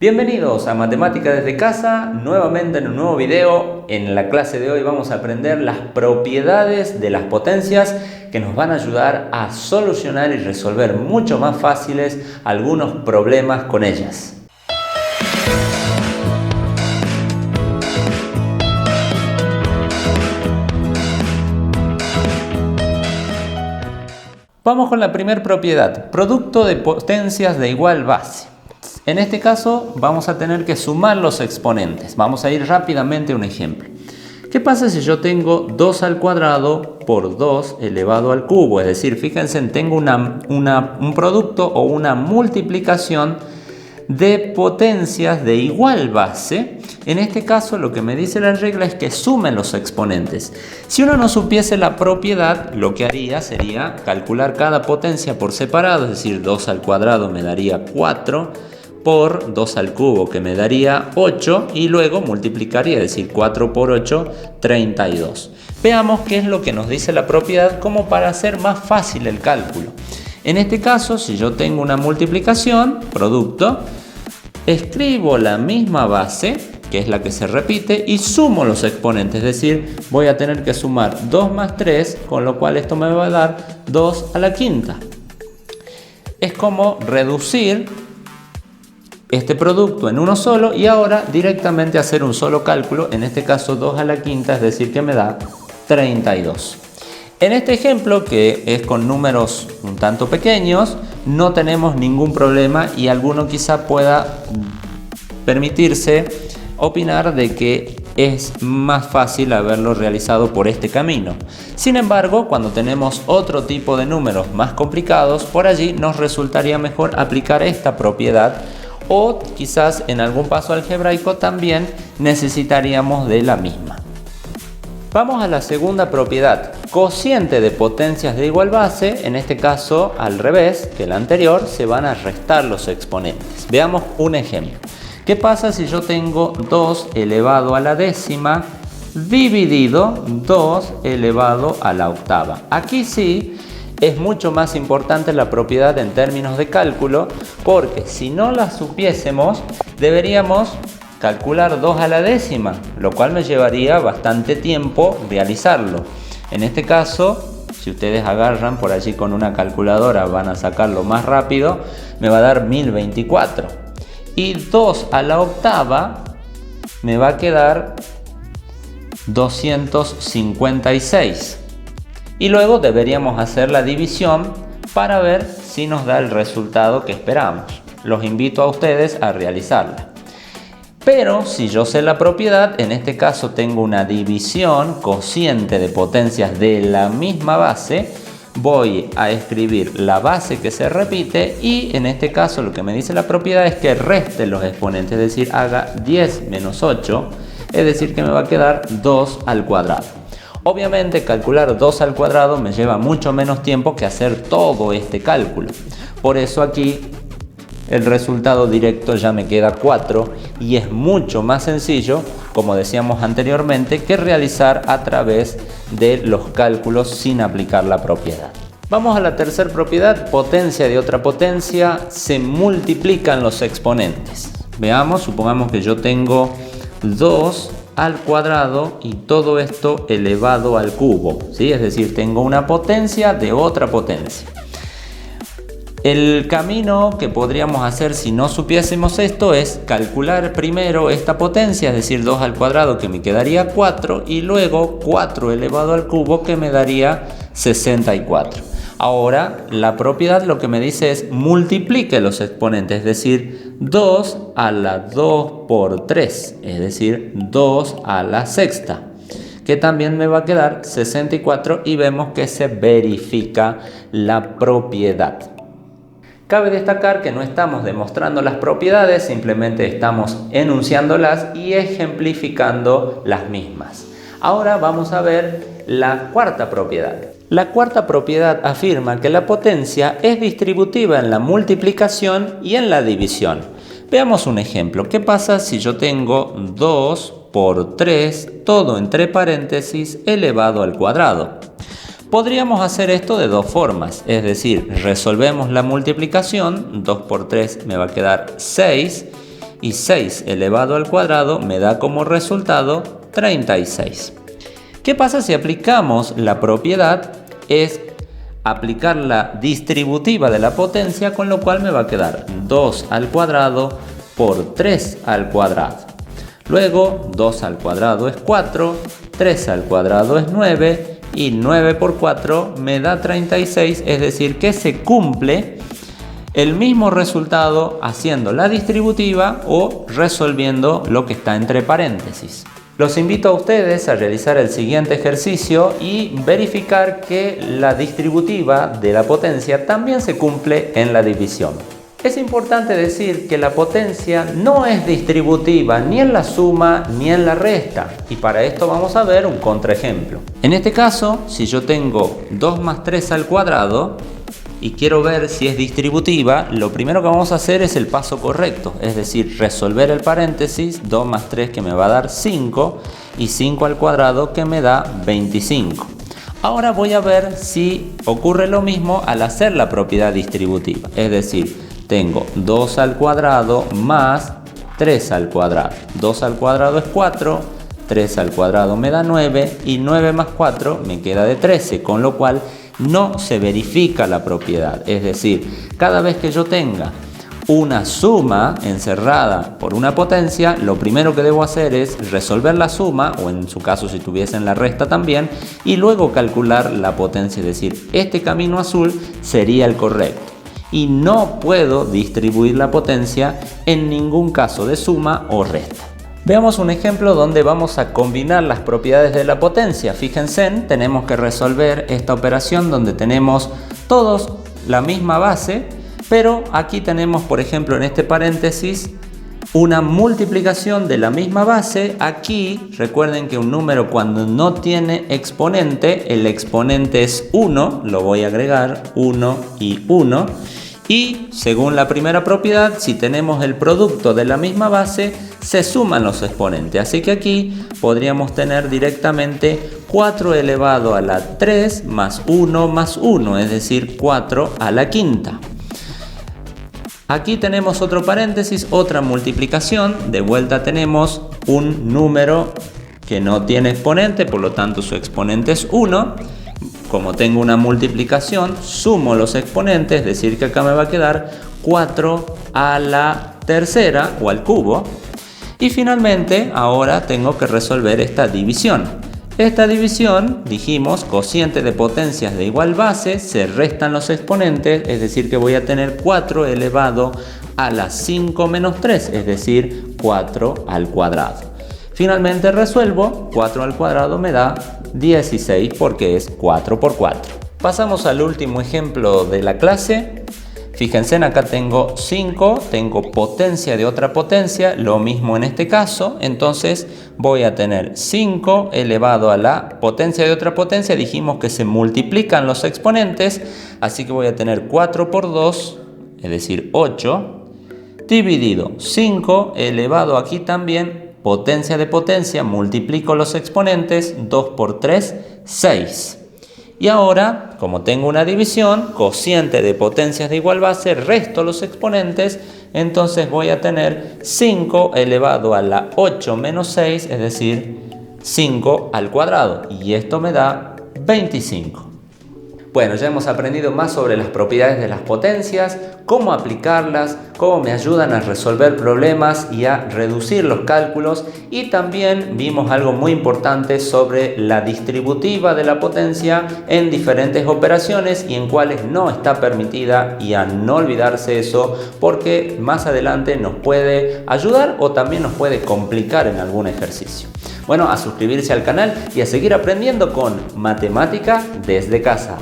Bienvenidos a Matemática desde casa, nuevamente en un nuevo video. En la clase de hoy vamos a aprender las propiedades de las potencias que nos van a ayudar a solucionar y resolver mucho más fáciles algunos problemas con ellas. Vamos con la primera propiedad, producto de potencias de igual base. En este caso vamos a tener que sumar los exponentes. Vamos a ir rápidamente a un ejemplo. ¿Qué pasa si yo tengo 2 al cuadrado por 2 elevado al cubo? Es decir, fíjense, tengo un producto o una multiplicación de potencias de igual base. En este caso lo que me dice la regla es que sumen los exponentes. Si uno no supiese la propiedad, lo que haría sería calcular cada potencia por separado, es decir, 2 al cuadrado me daría 4 por 2 al cubo, que me daría 8, y luego multiplicaría, es decir, 4 por 8, 32. Veamos qué es lo que nos dice la propiedad como para hacer más fácil el cálculo. En este caso, si yo tengo una multiplicación, producto, escribo la misma base, que es la que se repite, y sumo los exponentes, es decir, voy a tener que sumar 2 más 3, con lo cual esto me va a dar 2 a la quinta. Es como reducir este producto en uno solo y ahora directamente hacer un solo cálculo, en este caso 2 a la quinta, es decir, que me da 32. En este ejemplo, que es con números un tanto pequeños, no tenemos ningún problema y alguno quizá pueda permitirse opinar de que es más fácil haberlo realizado por este camino. Sin embargo, cuando tenemos otro tipo de números más complicados, por allí nos resultaría mejor aplicar esta propiedad, o quizás en algún paso algebraico también necesitaríamos de la misma. Vamos a la segunda propiedad, cociente de potencias de igual base. En este caso, al revés que el anterior, se van a restar los exponentes. Veamos un ejemplo. ¿Qué pasa si yo tengo 2 elevado a la décima dividido 2 elevado a la octava? Aquí sí es mucho más importante la propiedad en términos de cálculo, porque si no la supiésemos, deberíamos calcular 2 a la décima, lo cual me llevaría bastante tiempo realizarlo. En este caso, si ustedes agarran por allí con una calculadora, van a sacarlo más rápido, me va a dar 1024. Y 2 a la octava me va a quedar 256. Y luego deberíamos hacer la división para ver si nos da el resultado que esperamos. Los invito a ustedes a realizarla. Pero si yo sé la propiedad, en este caso tengo una división cociente de potencias de la misma base, voy a escribir la base que se repite y en este caso lo que me dice la propiedad es que reste los exponentes, es decir, haga 10 menos 8, es decir, que me va a quedar 2 al cuadrado. Obviamente calcular 2 al cuadrado me lleva mucho menos tiempo que hacer todo este cálculo. Por eso aquí el resultado directo ya me queda 4 y es mucho más sencillo, como decíamos anteriormente, que realizar a través de los cálculos sin aplicar la propiedad. Vamos a la tercera propiedad, potencia de otra potencia, se multiplican los exponentes. Veamos, supongamos que yo tengo 2 al cuadrado y todo esto elevado al cubo, ¿sí? Es decir, tengo una potencia de otra potencia. El camino que podríamos hacer si no supiésemos esto es calcular primero esta potencia, es decir, 2 al cuadrado, que me quedaría 4, y luego 4 elevado al cubo, que me daría 64. Ahora, la propiedad lo que me dice es multiplique los exponentes, es decir, 2 a la 2 por 3, es decir, 2 a la sexta, que también me va a quedar 64, y vemos que se verifica la propiedad. Cabe destacar que no estamos demostrando las propiedades, simplemente estamos enunciándolas y ejemplificando las mismas. Ahora vamos a ver la cuarta propiedad. La cuarta propiedad afirma que la potencia es distributiva en la multiplicación y en la división. Veamos un ejemplo. ¿Qué pasa si yo tengo 2 por 3, todo entre paréntesis, elevado al cuadrado? Podríamos hacer esto de dos formas, es decir, resolvemos la multiplicación, 2 por 3 me va a quedar 6, y 6 elevado al cuadrado me da como resultado 36. ¿Qué pasa si aplicamos la propiedad? Es aplicar la distributiva de la potencia, con lo cual me va a quedar 2 al cuadrado por 3 al cuadrado. Luego 2 al cuadrado es 4, 3 al cuadrado es 9 y 9 por 4 me da 36, es decir que se cumple el mismo resultado haciendo la distributiva o resolviendo lo que está entre paréntesis. Los invito a ustedes a realizar el siguiente ejercicio y verificar que la distributiva de la potencia también se cumple en la división. Es importante decir que la potencia no es distributiva ni en la suma ni en la resta, y para esto vamos a ver un contraejemplo. En este caso, si yo tengo 2 más 3 al cuadrado y quiero ver si es distributiva, lo primero que vamos a hacer es el paso correcto, es decir, resolver el paréntesis, 2 más 3 que me va a dar 5 y 5 al cuadrado que me da 25. Ahora voy a ver si ocurre lo mismo al hacer la propiedad distributiva, es decir, tengo 2 al cuadrado más 3 al cuadrado. 2 al cuadrado es 4, 3 al cuadrado me da 9 y 9 más 4 me queda de 13, con lo cual no se verifica la propiedad. Es decir, cada vez que yo tenga una suma encerrada por una potencia, lo primero que debo hacer es resolver la suma, o en su caso si tuviesen la resta también, y luego calcular la potencia, es decir, este camino azul sería el correcto. Y no puedo distribuir la potencia en ningún caso de suma o resta. Veamos un ejemplo donde vamos a combinar las propiedades de la potencia. Fíjense, tenemos que resolver esta operación donde tenemos todos la misma base, pero aquí tenemos, por ejemplo, en este paréntesis, una multiplicación de la misma base. Aquí recuerden que un número cuando no tiene exponente, el exponente es 1, lo voy a agregar 1 y 1. Y según la primera propiedad, si tenemos el producto de la misma base, se suman los exponentes. Así que aquí podríamos tener directamente 4 elevado a la 3 más 1, es decir, 4 a la quinta. Aquí tenemos otro paréntesis, otra multiplicación. De vuelta tenemos un número que no tiene exponente, por lo tanto su exponente es 1. Como tengo una multiplicación, sumo los exponentes, es decir que acá me va a quedar 4 a la tercera o al cubo. Y finalmente, ahora tengo que resolver esta división. Esta división, dijimos, cociente de potencias de igual base, se restan los exponentes, es decir que voy a tener 4 elevado a la 5 menos 3, es decir, 4 al cuadrado. Finalmente resuelvo, 4 al cuadrado me da 16 porque es 4 por 4. Pasamos al último ejemplo de la clase. Fíjense, acá tengo 5, tengo potencia de otra potencia, lo mismo en este caso. Entonces voy a tener 5 elevado a la potencia de otra potencia. Dijimos que se multiplican los exponentes, así que voy a tener 4 por 2, es decir 8, dividido 5 elevado aquí también, potencia de potencia, multiplico los exponentes, 2 por 3, 6. Y ahora, como tengo una división, cociente de potencias de igual base, resto los exponentes, entonces voy a tener 5 elevado a la 8 menos 6, es decir, 5 al cuadrado. Y esto me da 25. Bueno, ya hemos aprendido más sobre las propiedades de las potencias, cómo aplicarlas, cómo me ayudan a resolver problemas y a reducir los cálculos, y también vimos algo muy importante sobre la distributiva de la potencia en diferentes operaciones y en cuáles no está permitida, y a no olvidarse eso porque más adelante nos puede ayudar o también nos puede complicar en algún ejercicio. Bueno, a suscribirse al canal y a seguir aprendiendo con Matemática desde casa.